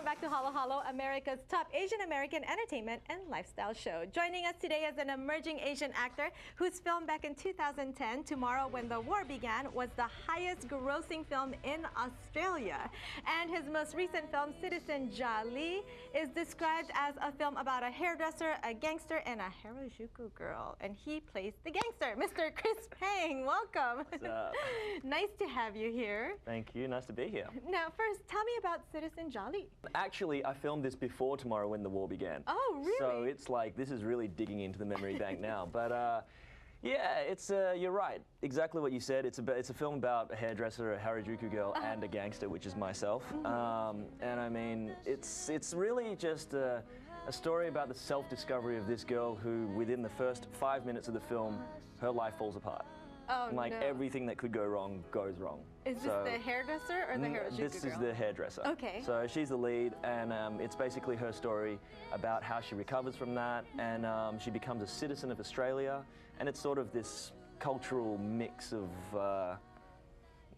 welcome back to Halo Halo, America's top Asian American entertainment and lifestyle show. Joining us today is an emerging Asian actor whose film back in 2010, Tomorrow When the War Began, was the highest grossing film in Australia. And his most recent film, Citizen Jali, is described as a film about a hairdresser, a gangster, and a Harajuku girl. And he plays the gangster, Mr. Chris Pang. Welcome. What's up? Nice to have you here. Thank you. Nice to be here. Now, first, tell me about Citizen Jali. Actually, I filmed this before Tomorrow When the War Began. Oh, really? So it's like, this is really digging into the memory bank now. But yeah, it's you're right. Exactly what you said. It's a film about a hairdresser, a Harajuku girl, and a gangster, which is myself. And I mean, it's really just a story about the self-discovery of this girl who, within the first 5 minutes of the film, her life falls apart. Oh, like no. everything that could go wrong goes wrong. Is this the hairdresser or the Harajuku This girl? is the hairdresser. Okay. So she's the lead, and it's basically her story about how she recovers from that, and she becomes a citizen of Australia, and it's sort of this cultural mix of,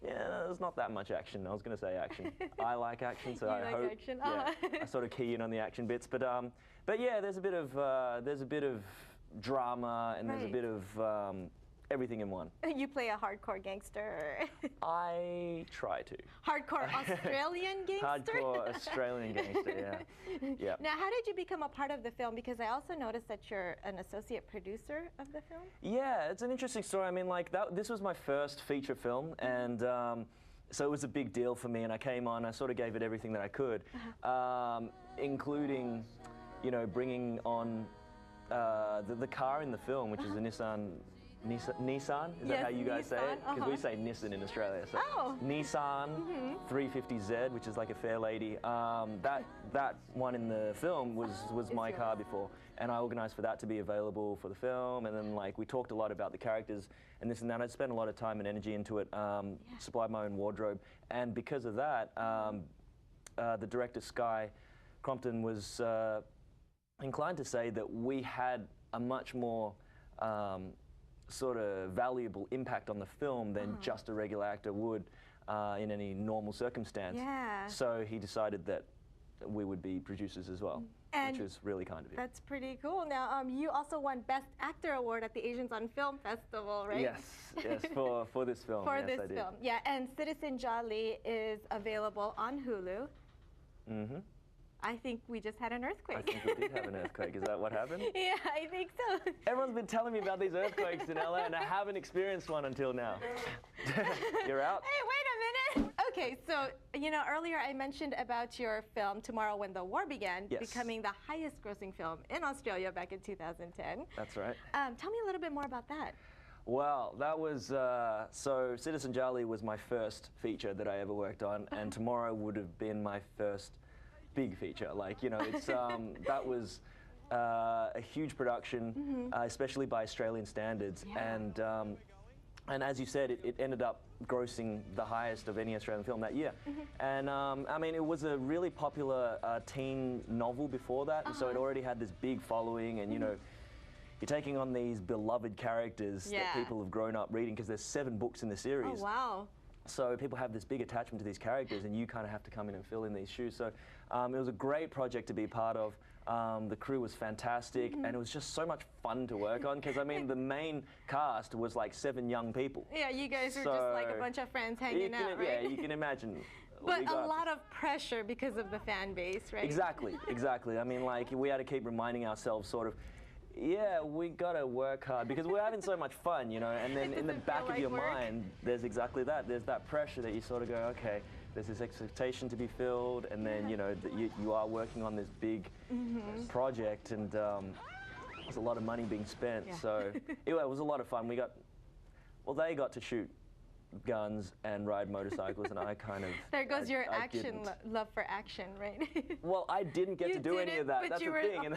yeah, there's not that much action. I was going to say action. I like action, so I hope. Action. Yeah, I sort of key in on the action bits, but yeah, there's a bit of drama, and there's a bit of everything in one. You play a hardcore gangster. I try to. Hardcore Australian gangster? Hardcore Australian gangster, yeah. Yeah. Now, how did you become a part of the film? Because I also noticed that you're an associate producer of the film. Yeah, it's an interesting story. I mean, like, this was my first feature film, and so it was a big deal for me, and I came on, I sort of gave it everything that I could, including, you know, bringing on the car in the film, which is a Nissan? Is that how you guys say it? Because we say Nissan in Australia. So Nissan 350Z, which is like a fair lady. That one in the film was my car before, and I organised for that to be available for the film. And then like we talked a lot about the characters and this and that. I spent a lot of time and energy into it. Supplied my own wardrobe, and because of that, the director Sky Crompton was inclined to say that we had a much more sort of valuable impact on the film than just a regular actor would in any normal circumstance. Yeah. So he decided that we would be producers as well, which was really kind of him. That's pretty cool. Now, you also won Best Actor Award at the Asians on Film Festival, right? Yes, yes, for this film. For yes, this I did. film, yeah. And Citizen Jali is available on Hulu. Mm-hmm. I think we just had an earthquake. I think we did have an earthquake. Is that what happened? Yeah, I think so. Everyone's been telling me about these earthquakes in LA, and I haven't experienced one until now. You're out? Hey, wait a minute. Okay, so, you know, earlier I mentioned about your film, Tomorrow When the War Began, becoming the highest grossing film in Australia back in 2010. That's right. Tell me a little bit more about that. Well, that was, so Citizen Jali was my first feature that I ever worked on, and Tomorrow would have been my first big feature. Like, you know, it's that was a huge production, especially by Australian standards, and as you said, it ended up grossing the highest of any Australian film that year. And I mean, it was a really popular teen novel before that, so it already had this big following, and you know, you're taking on these beloved characters that people have grown up reading, because there's 7 books in the series. Oh, wow. So people have this big attachment to these characters, and you kind of have to come in and fill in these shoes. So it was a great project to be part of. The crew was fantastic, and it was just so much fun to work on, because I mean, the main cast was like 7 young people. Yeah, you guys were just like a bunch of friends hanging out, right? Yeah, you can imagine. But a lot of pressure because of the fan base, right? Exactly, exactly. I mean, like, we had to keep reminding ourselves sort of, yeah, we gotta work hard because we're having so much fun, you know, and then in the back of your mind, there's exactly that. There's that pressure that you sort of go, okay, there's this expectation to be filled, and then, you know, that you are working on this big project, and there's a lot of money being spent, so it was a lot of fun. They got to shoot guns and ride motorcycles, and I kind of... There goes your love for action, right? Well, I didn't get to do any of that. That's the thing. Kind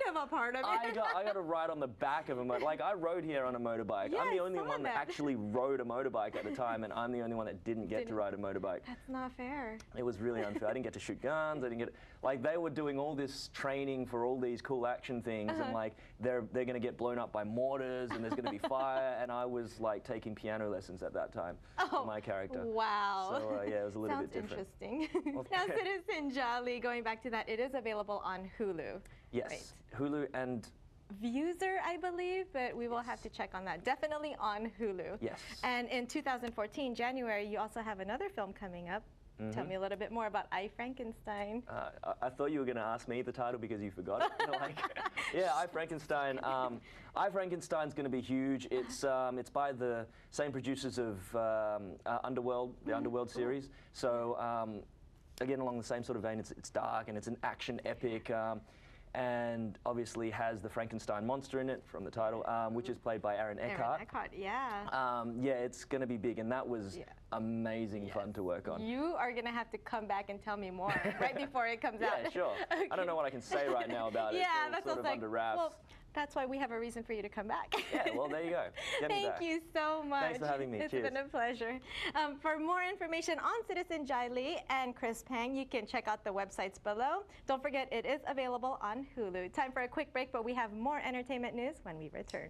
of a part of it. I got to ride on the back of a motorbike. Like, I rode here on a motorbike. Yeah, I'm the only one that actually rode a motorbike at the time, and I'm the only one that didn't get to ride a motorbike. That's not fair. It was really unfair. I didn't get to shoot guns. I didn't get... Like, they were doing all this training for all these cool action things, and like, they're going to get blown up by mortars, and there's going to be fire, and I was like taking piano lessons at that time for my character. Wow. So yeah, it was a little bit different. Sounds interesting. Now, Citizen Jolly, going back to that, it is available on Hulu. Yes, right? Hulu and Viewser, I believe, but we will have to check on that. Definitely on Hulu. Yes. And in 2014, January, you also have another film coming up. Tell me a little bit more about I, Frankenstein. I thought you were going to ask me the title because you forgot it. Like, yeah, I, Frankenstein. I, Frankenstein's going to be huge. It's by the same producers of Underworld, the Underworld series. So again, along the same sort of vein, it's dark and it's an action epic. And obviously has the Frankenstein monster in it from the title, which is played by Aaron Eckhart. Aaron Eckhart, yeah. Yeah, it's going to be big, and that was amazing fun to work on. You are going to have to come back and tell me more right before it comes out. Yeah, sure. Okay. I don't know what I can say right now about it. Yeah, that's sort of under wraps. Well, that's why we have a reason for you to come back. Yeah, well, there you go. Thank you so much. Thanks for having me. It's Cheers. been a pleasure. For more information on Citizen Jai Lee and Chris Pang, you can check out the websites below. Don't forget, it is available on Hulu. Time for a quick break, but we have more entertainment news when we return.